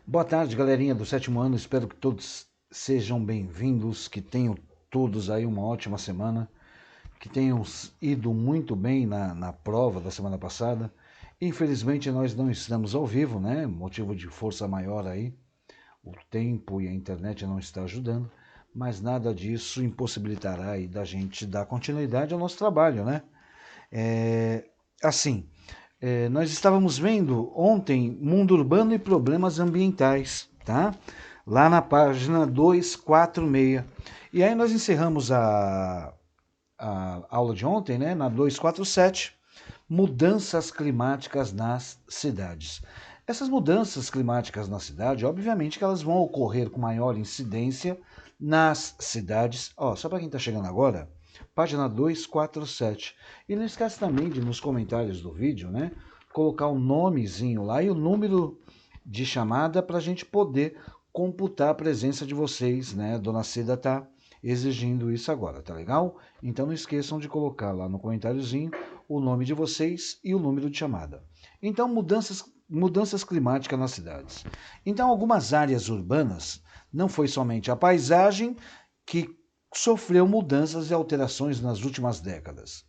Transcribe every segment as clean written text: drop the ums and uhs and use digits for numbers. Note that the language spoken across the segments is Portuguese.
Boa tarde, galerinha do sétimo ano. Espero que todos sejam bem-vindos, que tenham todos aí uma ótima semana, que tenham ido muito bem na prova da semana passada. Infelizmente, nós não estamos ao vivo, né? Motivo de força maior aí. O tempo e a internet não está ajudando, mas nada disso impossibilitará aí da gente dar continuidade ao nosso trabalho, né? É, assim, nós estávamos vendo ontem Mundo Urbano e Problemas Ambientais, tá? Lá na página 246. E aí nós encerramos a aula de ontem, né? Na 247, mudanças climáticas nas cidades. Essas mudanças climáticas na cidade, obviamente que elas vão ocorrer com maior incidência nas cidades. Ó, só para quem está chegando agora, página 247. E não esquece também de nos comentários do vídeo, né, colocar o nomezinho lá e o número de chamada para a gente poder computar a presença de vocês, né? Dona Cida tá exigindo isso agora, tá legal? Então não esqueçam de colocar lá no comentáriozinho o nome de vocês e o número de chamada. Então, mudanças climáticas nas cidades. Então, algumas áreas urbanas, não foi somente a paisagem que sofreu mudanças e alterações nas últimas décadas.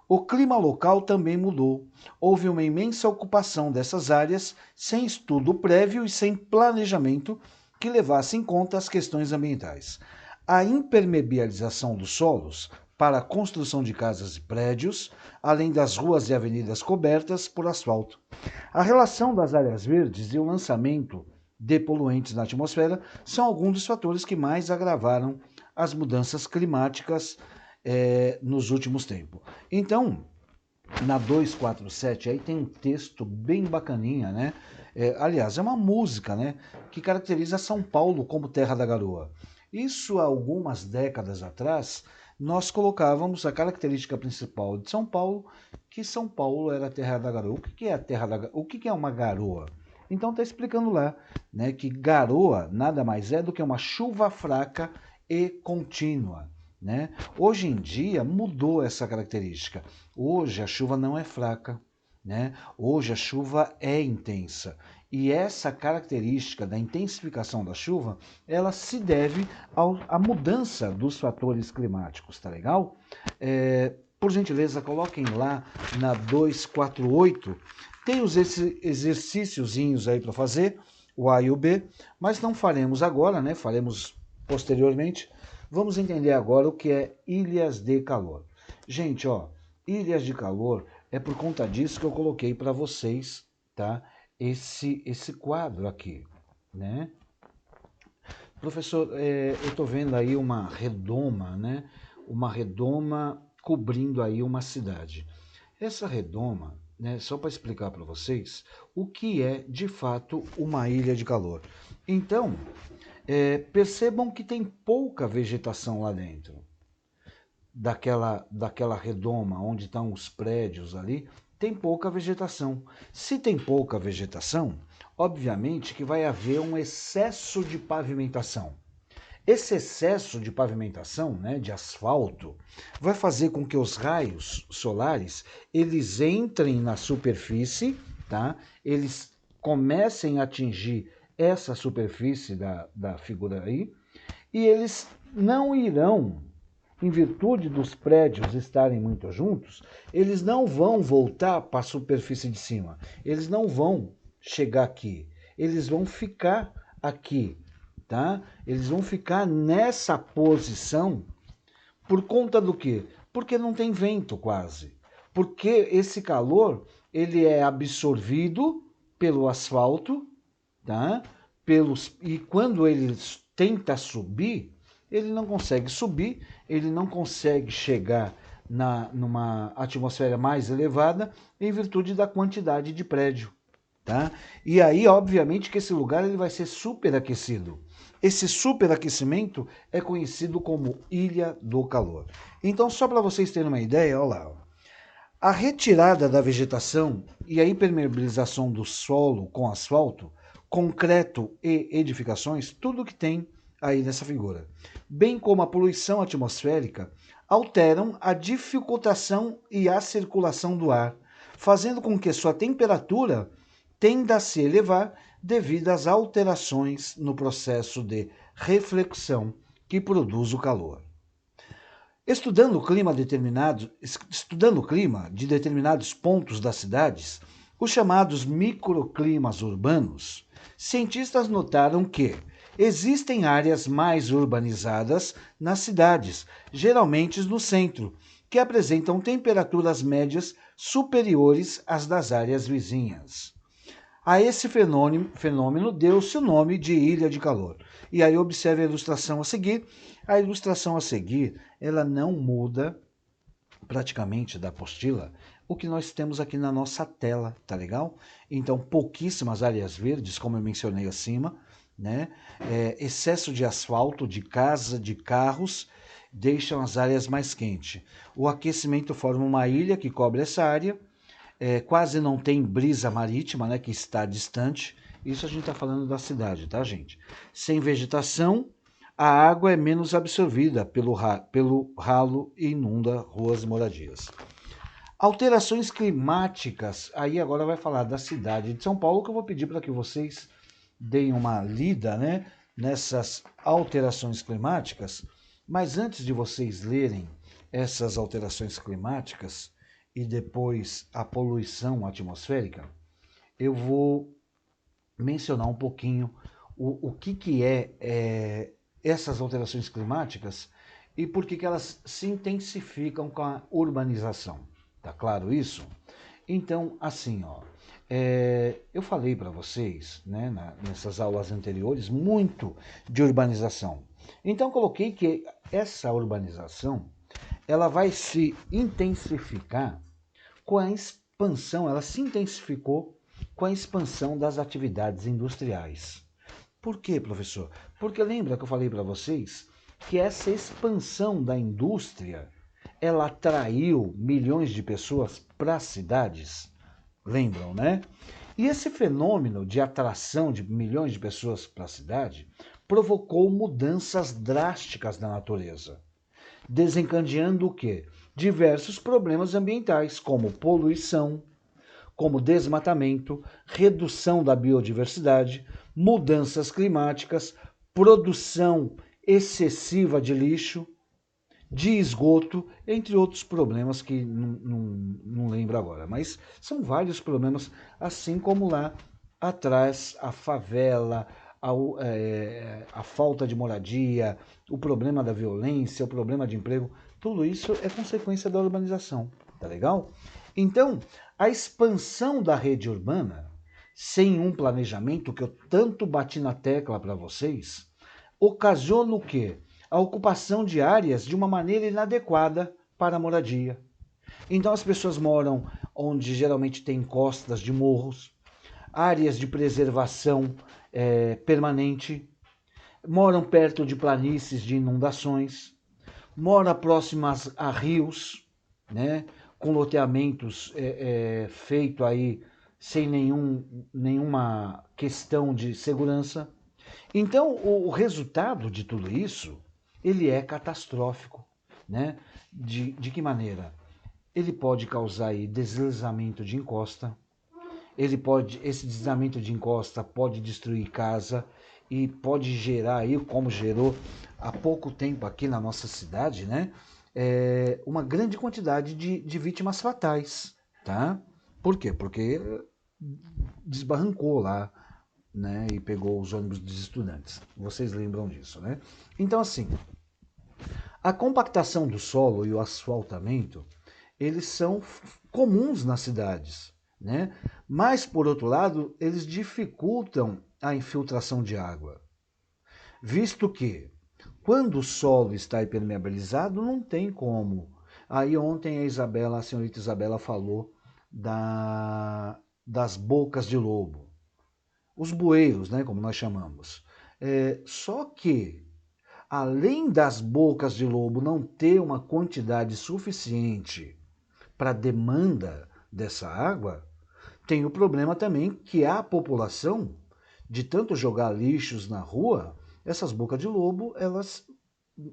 O clima local também mudou. Houve uma imensa ocupação dessas áreas sem estudo prévio e sem planejamento que levasse em conta as questões ambientais. A impermeabilização dos solos para a construção de casas e prédios, além das ruas e avenidas cobertas por asfalto. A relação das áreas verdes e o lançamento de poluentes na atmosfera são alguns dos fatores que mais agravaram as mudanças climáticas nos últimos tempos. Então, na 247 aí tem um texto bem bacaninha, né? Aliás, é uma música, né? Que caracteriza São Paulo como terra da garoa. Isso há algumas décadas atrás, nós colocávamos a característica principal de São Paulo, que São Paulo era a terra da garoa. O que é a terra da garoa? O que é uma garoa? Então está explicando lá, né, que garoa nada mais é do que uma chuva fraca e contínua. Né? Hoje em dia mudou essa característica. Hoje a chuva não é fraca, né? Hoje a chuva é intensa. E essa característica da intensificação da chuva, ela se deve à mudança dos fatores climáticos, tá legal? Por gentileza, coloquem lá na 248. Tem os exercíciozinhos aí para fazer, o A e o B, mas não faremos agora, né? Faremos posteriormente. Vamos entender agora o que é ilhas de calor. Gente, ó, ilhas de calor é por conta disso que eu coloquei para vocês, tá? Esse quadro aqui, né? Professor, eu estou vendo aí uma redoma, né? Uma redoma cobrindo aí uma cidade. Essa redoma, né, só para explicar para vocês o que é de fato uma ilha de calor. Então, percebam que tem pouca vegetação lá dentro daquela redoma onde estão os prédios ali, tem pouca vegetação. Se tem pouca vegetação, obviamente que vai haver um excesso de pavimentação. Esse excesso de pavimentação, né, de asfalto, vai fazer com que os raios solares eles entrem na superfície, tá? Eles comecem a atingir essa superfície da figura aí, e eles não irão, em virtude dos prédios estarem muito juntos, eles não vão voltar para a superfície de cima. Eles não vão chegar aqui. Eles vão ficar aqui, tá? Eles vão ficar nessa posição por conta do quê? Porque não tem vento quase. Porque esse calor, ele é absorvido pelo asfalto, tá? E quando ele tenta subir, ele não consegue subir, ele não consegue chegar numa atmosfera mais elevada em virtude da quantidade de prédio. Tá? E aí, obviamente, que esse lugar ele vai ser superaquecido. Esse superaquecimento é conhecido como Ilha do Calor. Então, só para vocês terem uma ideia, olha lá. A retirada da vegetação e a impermeabilização do solo com asfalto, concreto e edificações, tudo que tem aí nessa figura, bem como a poluição atmosférica, alteram a dificultação e a circulação do ar, fazendo com que sua temperatura tenda a se elevar devido às alterações no processo de reflexão que produz o calor. Estudando o clima de determinados pontos das cidades, os chamados microclimas urbanos, cientistas notaram que existem áreas mais urbanizadas nas cidades, geralmente no centro, que apresentam temperaturas médias superiores às das áreas vizinhas. A esse fenômeno deu-se o nome de ilha de calor. E aí observe a ilustração a seguir. A ilustração a seguir, ela não muda praticamente da apostila o que nós temos aqui na nossa tela, tá legal? Então, pouquíssimas áreas verdes, como eu mencionei acima, né? Excesso de asfalto, de casa, de carros, deixam as áreas mais quentes. O aquecimento forma uma ilha que cobre essa área, quase não tem brisa marítima, né, que está distante. Isso a gente está falando da cidade, tá, gente? Sem vegetação, a água é menos absorvida pelo ralo e inunda ruas e moradias. Alterações climáticas, aí agora vai falar da cidade de São Paulo, que eu vou pedir para que vocês deem uma lida, né, nessas alterações climáticas. Mas antes de vocês lerem essas alterações climáticas, e depois a poluição atmosférica, eu vou mencionar um pouquinho o que é essas alterações climáticas e por que elas se intensificam com a urbanização. Tá claro isso? Então, assim, ó, eu falei para vocês, né, nessas aulas anteriores, muito de urbanização. Então, coloquei que essa urbanização ela vai se intensificar com a expansão, ela se intensificou com a expansão das atividades industriais. Por quê, professor? Porque lembra que eu falei para vocês que essa expansão da indústria, ela atraiu milhões de pessoas para as cidades? Lembram, né? E esse fenômeno de atração de milhões de pessoas para a cidade provocou mudanças drásticas na natureza, desencadeando o quê? Diversos problemas ambientais, como poluição, como desmatamento, redução da biodiversidade, mudanças climáticas, produção excessiva de lixo, de esgoto, entre outros problemas que não lembro agora. Mas são vários problemas, assim como lá atrás a favela, a falta de moradia, o problema da violência, o problema de emprego, tudo isso é consequência da urbanização, tá legal? Então, a expansão da rede urbana, sem um planejamento, que eu tanto bati na tecla para vocês, ocasiona o quê? A ocupação de áreas de uma maneira inadequada para a moradia. Então as pessoas moram onde geralmente tem encostas de morros, áreas de preservação permanente, moram perto de planícies de inundações, moram próximas a rios, né, com loteamentos feito aí sem nenhuma questão de segurança. Então, o resultado de tudo isso, ele é catastrófico, né? De que maneira? Ele pode causar aí deslizamento de encosta, esse deslizamento de encosta pode destruir casa e pode gerar aí, como gerou há pouco tempo aqui na nossa cidade, né? Uma grande quantidade de vítimas fatais, tá? Por quê? Porque desbarrancou lá, né, e pegou os ônibus dos estudantes. Vocês lembram disso, né? Então, assim, a compactação do solo e o asfaltamento, eles são comuns nas cidades, né? Mas, por outro lado, eles dificultam a infiltração de água, visto que, quando o solo está impermeabilizado, não tem como. Aí ontem a senhorita Isabela falou das bocas de lobo, os bueiros, né, como nós chamamos. Só que, além das bocas de lobo não ter uma quantidade suficiente para a demanda dessa água, tem o problema também que a população, de tanto jogar lixos na rua, essas bocas de lobo, elas,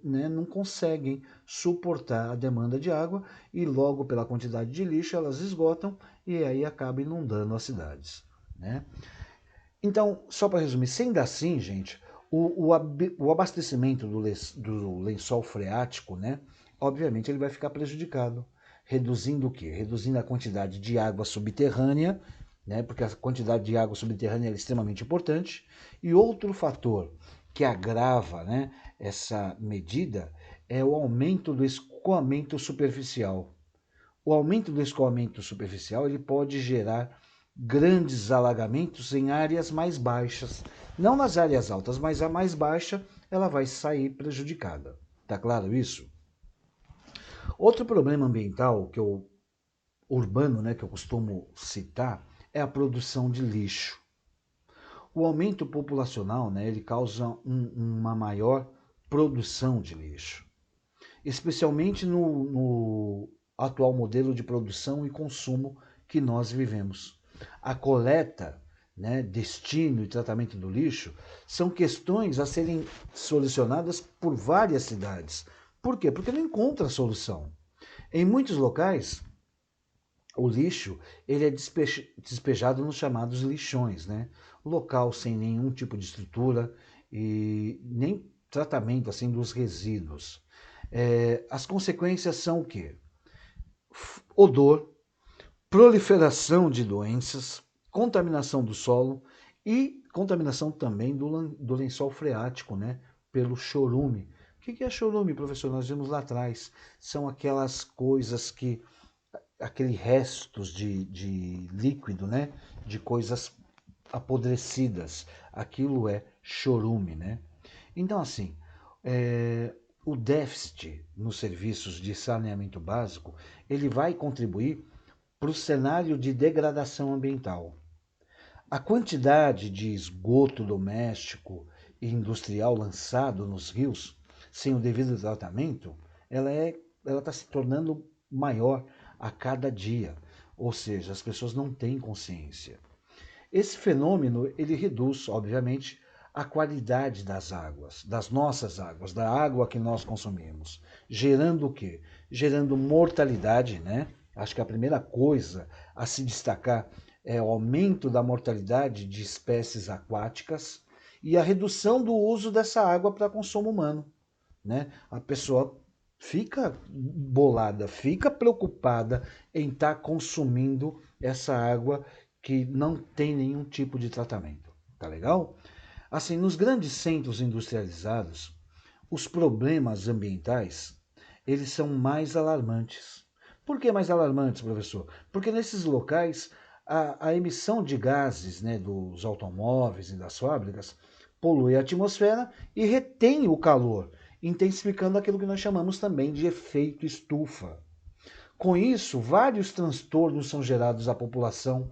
né, não conseguem suportar a demanda de água e logo pela quantidade de lixo elas esgotam e aí acaba inundando as cidades, né? Então, só para resumir, sendo assim, gente, o abastecimento do lençol freático, né? Obviamente ele vai ficar prejudicado. Reduzindo o quê? Reduzindo a quantidade de água subterrânea, né? Porque a quantidade de água subterrânea é extremamente importante. E outro fator que agrava, né, essa medida é o aumento do escoamento superficial. O aumento do escoamento superficial ele pode gerar grandes alagamentos em áreas mais baixas. Não nas áreas altas, mas a mais baixa ela vai sair prejudicada. Tá claro isso? Outro problema ambiental urbano, né, que eu costumo citar é a produção de lixo. O aumento populacional, né, ele causa uma maior produção de lixo, especialmente no atual modelo de produção e consumo que nós vivemos. A coleta, né, destino e tratamento do lixo são questões a serem solucionadas por várias cidades. Por quê? Porque não encontra solução. Em muitos locais, o lixo ele é despejado nos chamados lixões, né? Local sem nenhum tipo de estrutura e nem tratamento assim dos resíduos. As consequências são o quê? Odor, proliferação de doenças, contaminação do solo e contaminação também do lençol freático, né? Pelo chorume. O que é chorume, professor? Nós vimos lá atrás. São aquelas coisas que aqueles restos de líquido, né? De coisas apodrecidas. Aquilo é chorume, né? Então, assim, o déficit nos serviços de saneamento básico, ele vai contribuir para o cenário de degradação ambiental. A quantidade de esgoto doméstico e industrial lançado nos rios, sem o devido tratamento, ela está se tornando maior a cada dia. Ou seja, as pessoas não têm consciência. Esse fenômeno ele reduz, obviamente, a qualidade das águas, das nossas águas, da água que nós consumimos, gerando o quê? Gerando mortalidade, né? Acho que a primeira coisa a se destacar é o aumento da mortalidade de espécies aquáticas e a redução do uso dessa água para consumo humano, né? A pessoa fica bolada, fica preocupada em estar consumindo essa água que não tem nenhum tipo de tratamento. Tá legal? Assim, nos grandes centros industrializados, os problemas ambientais, eles são mais alarmantes. Por que mais alarmantes, professor? Porque nesses locais a emissão de gases, né, dos automóveis e das fábricas polui a atmosfera e retém o calor, intensificando aquilo que nós chamamos também de efeito estufa. Com isso, vários transtornos são gerados à população,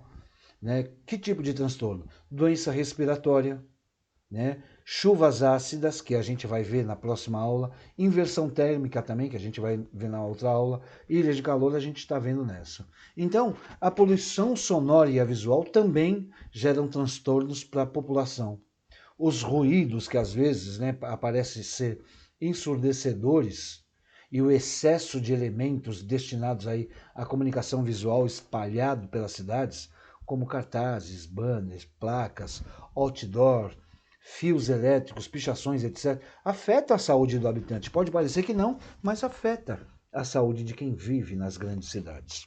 né? Que tipo de transtorno? Doença respiratória, né? Chuvas ácidas, que a gente vai ver na próxima aula, inversão térmica também, que a gente vai ver na outra aula, ilhas de calor a gente está vendo nessa. Então, a poluição sonora e a visual também geram transtornos para a população. Os ruídos que às vezes, né, aparecem ser ensurdecedores e o excesso de elementos destinados aí à comunicação visual espalhado pelas cidades, como cartazes, banners, placas, outdoor, fios elétricos, pichações, etc., afeta a saúde do habitante. Pode parecer que não, mas afeta a saúde de quem vive nas grandes cidades.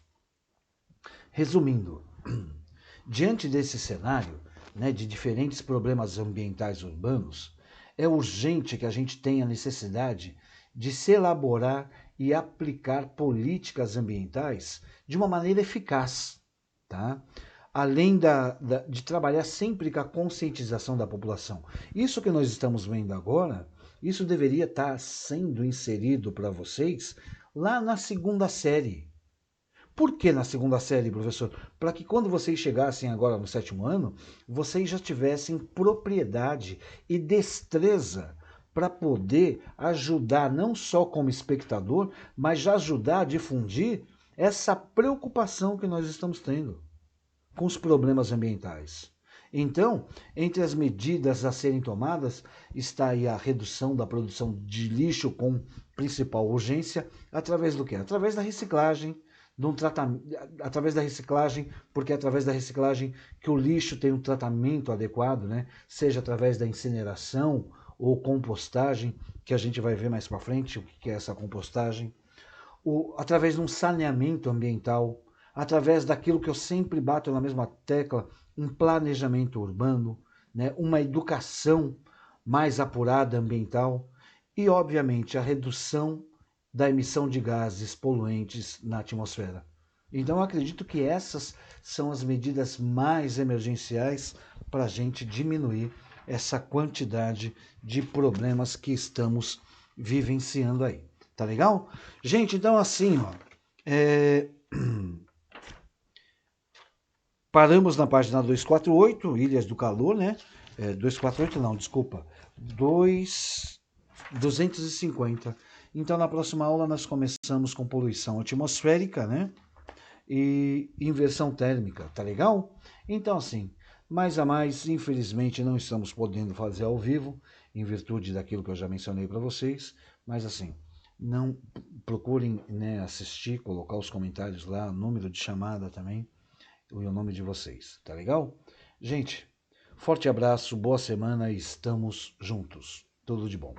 Resumindo, diante desse cenário, né, de diferentes problemas ambientais urbanos, é urgente que a gente tenha necessidade de se elaborar e aplicar políticas ambientais de uma maneira eficaz, tá? Além de trabalhar sempre com a conscientização da população. Isso que nós estamos vendo agora, isso deveria estar sendo inserido para vocês lá na segunda série. Por que na segunda série, professor? Para que quando vocês chegassem agora no sétimo ano, vocês já tivessem propriedade e destreza para poder ajudar, não só como espectador, mas já ajudar a difundir essa preocupação que nós estamos tendo com os problemas ambientais. Então, entre as medidas a serem tomadas está aí a redução da produção de lixo com principal urgência, através do quê? Através da reciclagem, de um tratamento, através da reciclagem, porque é através da reciclagem que o lixo tem um tratamento adequado, né? Seja através da incineração ou compostagem, que a gente vai ver mais para frente o que é essa compostagem, através de um saneamento ambiental, através daquilo que eu sempre bato na mesma tecla, um planejamento urbano, né? Uma educação mais apurada ambiental e, obviamente, a redução da emissão de gases poluentes na atmosfera. Então, eu acredito que essas são as medidas mais emergenciais para a gente diminuir essa quantidade de problemas que estamos vivenciando aí. Tá legal? Gente, então assim, ó, paramos na página 248, Ilhas do Calor, né? 248 não, desculpa. 250. Então, na próxima aula, nós começamos com poluição atmosférica, né? E inversão térmica, tá legal? Então, assim, mais a mais, infelizmente, não estamos podendo fazer ao vivo, em virtude daquilo que eu já mencionei para vocês, mas assim, não procurem, né, assistir, colocar os comentários lá, número de chamada também, e o nome de vocês, tá legal? Gente, forte abraço, boa semana e estamos juntos. Tudo de bom.